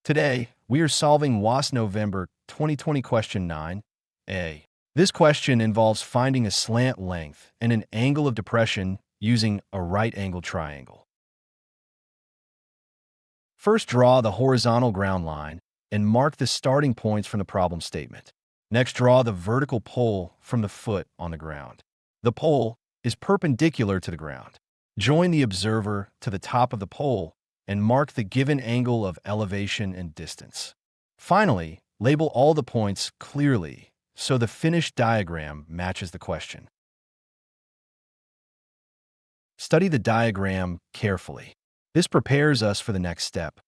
Today, we are solving WASSCE November 2020 question 9a. This question involves finding a slant length and an angle of depression using a right-angled triangle. First, draw the horizontal ground line and mark the starting points from the problem statement. Next, draw the vertical pole from the foot on the ground. The pole is perpendicular to the ground. Join the observer to the top of the pole and mark the given angle of elevation and distance. Finally, label all the points clearly so the finished diagram matches the question. Study the diagram carefully. This prepares us for the next step.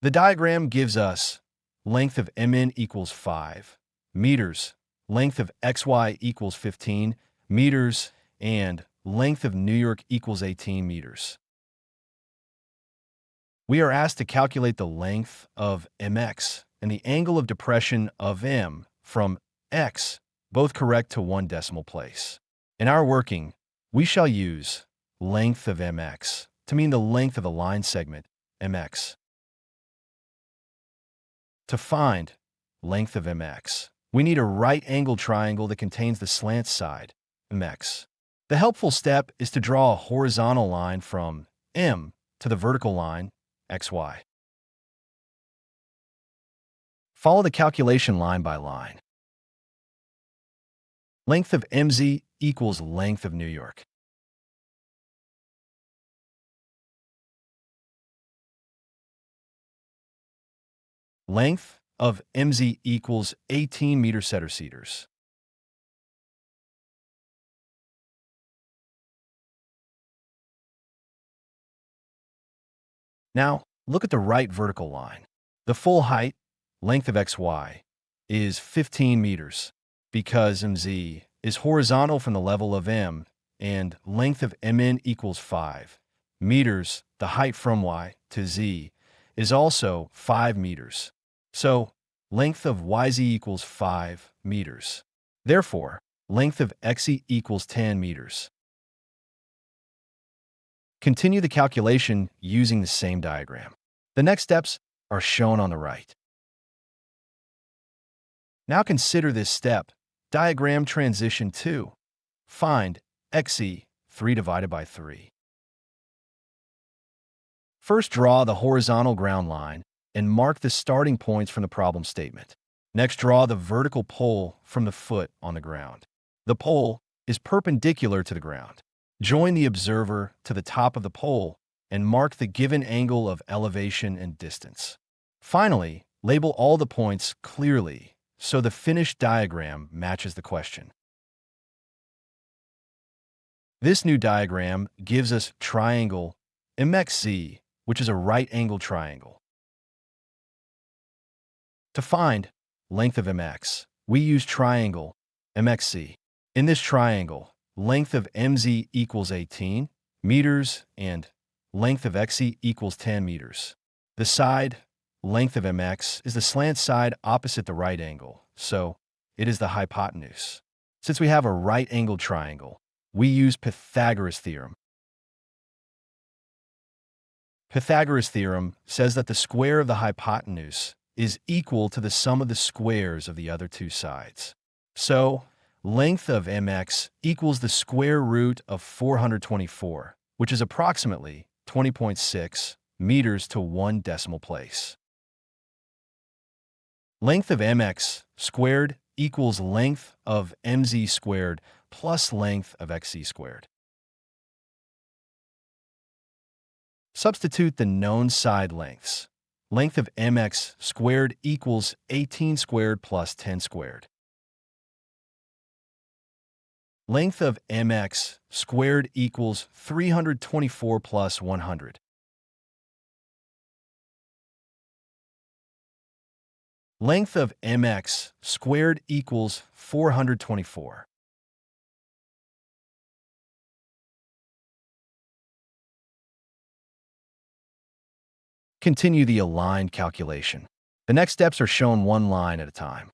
The diagram gives us length of MN equals 5 meters, length of XY equals 15 meters, and length of New York equals 18 meters. We are asked to calculate the length of MX and the angle of depression of M from X, both correct to one decimal place. In our working, we shall use length of MX to mean the length of the line segment, MX. To find length of MX, we need a right-angled triangle that contains the slant side, MX. The helpful step is to draw a horizontal line from M to the vertical line, XY. Follow the calculation line by line. Length of MZ equals length of New York. Length of MZ equals 18 meter-centimeters. Now, look at the right vertical line. The full height, length of XY, is 15 meters because MZ is horizontal from the level of M, and length of MN equals 5 meters. The height from Y to Z is also 5 meters. So, length of YZ equals 5 meters. Therefore, length of XZ equals 10 meters. Continue the calculation using the same diagram. The next steps are shown on the right. Now consider this step. Diagram transition 2. Find XZ, 3 divided by 3. First, draw the horizontal ground line and mark the starting points from the problem statement. Next, draw the vertical pole from the foot on the ground. The pole is perpendicular to the ground. Join the observer to the top of the pole and mark the given angle of elevation and distance. Finally, label all the points clearly so the finished diagram matches the question. This new diagram gives us triangle MXZ, which is a right-angled triangle. To find length of MX, we use triangle MXZ. In this triangle, length of MZ equals 18 meters and length of XZ equals 10 meters. The side length of MX is the slant side opposite the right angle, so it is the hypotenuse. Since we have a right-angled triangle, we use Pythagoras theorem. Pythagoras theorem says that the square of the hypotenuse is equal to the sum of the squares of the other two sides. So, length of MX equals the square root of 424, which is approximately 20.6 meters to one decimal place. Length of MX squared equals length of MZ squared plus length of XZ squared. Substitute the known side lengths. Length of MX squared equals 18 squared plus 10 squared. Length of MX squared equals 324 plus 100. Length of MX squared equals 424. Continue the aligned calculation. The next steps are shown one line at a time.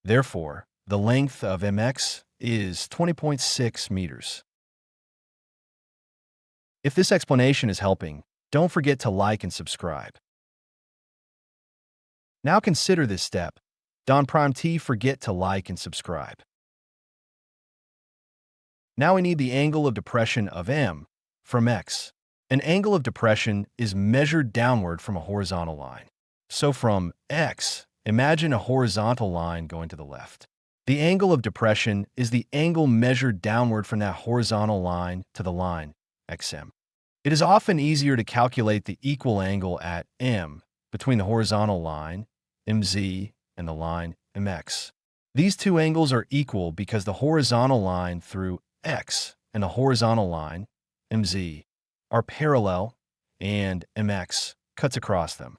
Therefore, the length of MX is 20.6 meters. If this explanation is helping, don't forget to like and subscribe. Now consider this step. Don't forget to like and subscribe. Now we need the angle of depression of M from X. An angle of depression is measured downward from a horizontal line. So from X, imagine a horizontal line going to the left. The angle of depression is the angle measured downward from that horizontal line to the line, XM. It is often easier to calculate the equal angle at M between the horizontal line, MZ, and the line, MX. These two angles are equal because the horizontal line through X and the horizontal line, MZ, are parallel and MX cuts across them.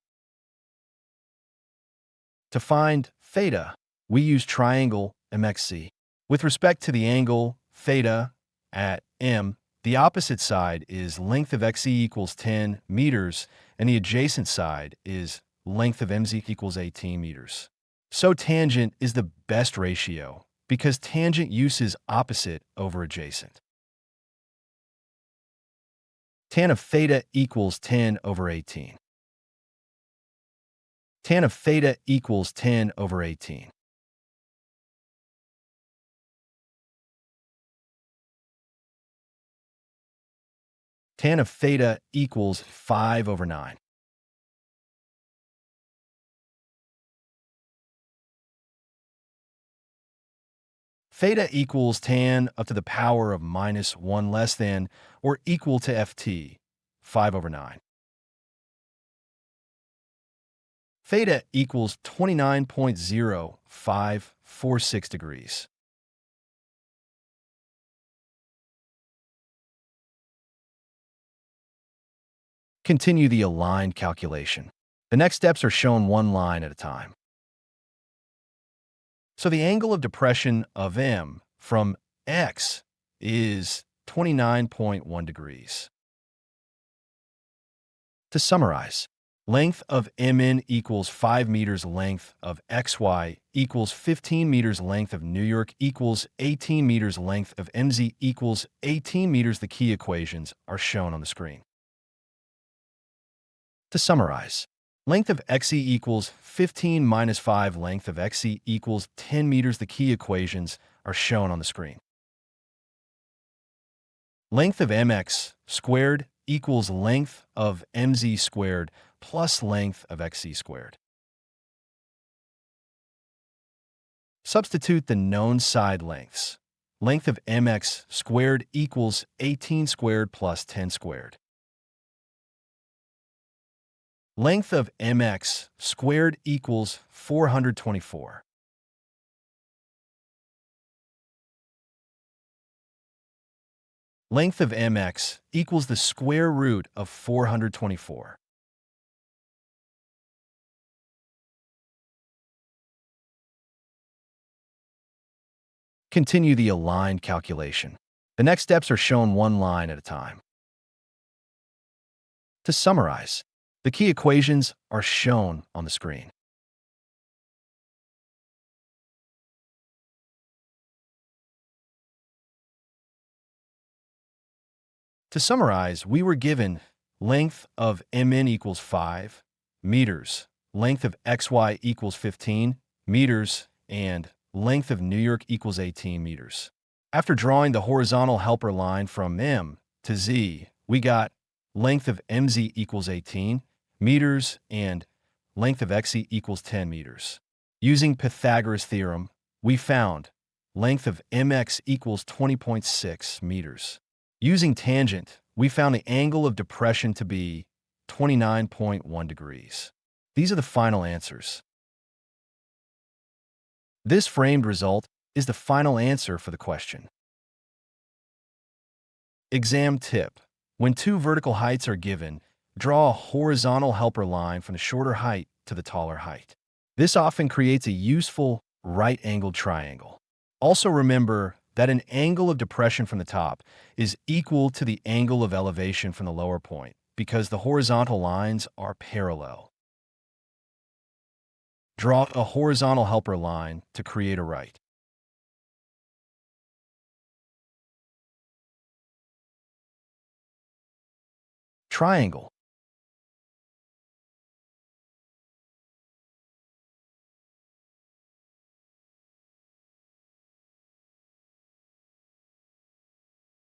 To find theta, we use triangle MXC. With respect to the angle theta at M, the opposite side is length of XE equals 10 meters, and the adjacent side is length of MZ equals 18 meters. So tangent is the best ratio because tangent uses opposite over adjacent. Tan of theta equals 10 over 18. Tan of theta equals 10 over 18. Tan of theta equals 5 over 9. Theta equals tan up to the power of minus 1 less than or equal to ft, 5 over 9. Theta equals 29.0546 degrees. Continue the aligned calculation. The next steps are shown one line at a time. So the angle of depression of M from X is 29.1 degrees. To summarize, length of MN equals 5 meters, length of XY equals 15 meters, length of New York equals 18 meters, length of MZ equals 18 meters. The key equations are shown on the screen. To summarize, length of XE equals 15 minus 5, length of XE equals 10 meters. The key equations are shown on the screen. Length of MX squared equals length of MZ squared plus length of XE squared. Substitute the known side lengths. Length of MX squared equals 18 squared plus 10 squared. Length of MX squared equals 424. Length of MX equals the square root of 424. Continue the aligned calculation. The next steps are shown one line at a time. To summarize, the key equations are shown on the screen. To summarize, we were given length of MN equals 5 meters, length of XY equals 15 meters, and length of New York equals 18 meters. After drawing the horizontal helper line from M to Z, we got length of MZ equals 18 meters and length of XE equals 10 meters. Using Pythagoras theorem, we found length of MX equals 20.6 meters. Using tangent, we found the angle of depression to be 29.1 degrees. These are the final answers. This framed result is the final answer for the question. Exam tip. When two vertical heights are given, draw a horizontal helper line from the shorter height to the taller height. This often creates a useful right-angled triangle. Also remember that an angle of depression from the top is equal to the angle of elevation from the lower point because the horizontal lines are parallel. Draw a horizontal helper line to create a right. triangle.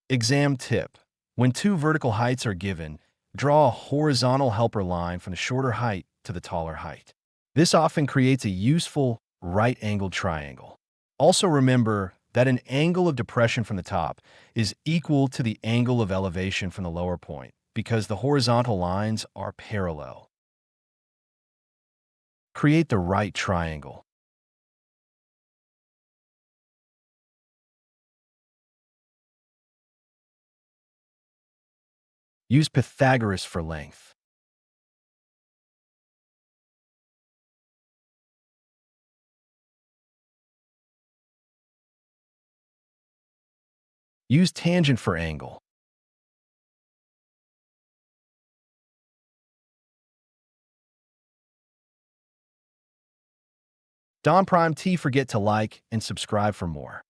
Exam tip. When two vertical heights are given, draw a horizontal helper line from the shorter height to the taller height. This often creates a useful right-angled triangle. Also remember that an angle of depression from the top is equal to the angle of elevation from the lower point because the horizontal lines are parallel. Create the right triangle. Use Pythagoras for length. Use tangent for angle. Don Prime T, forget to like and subscribe for more.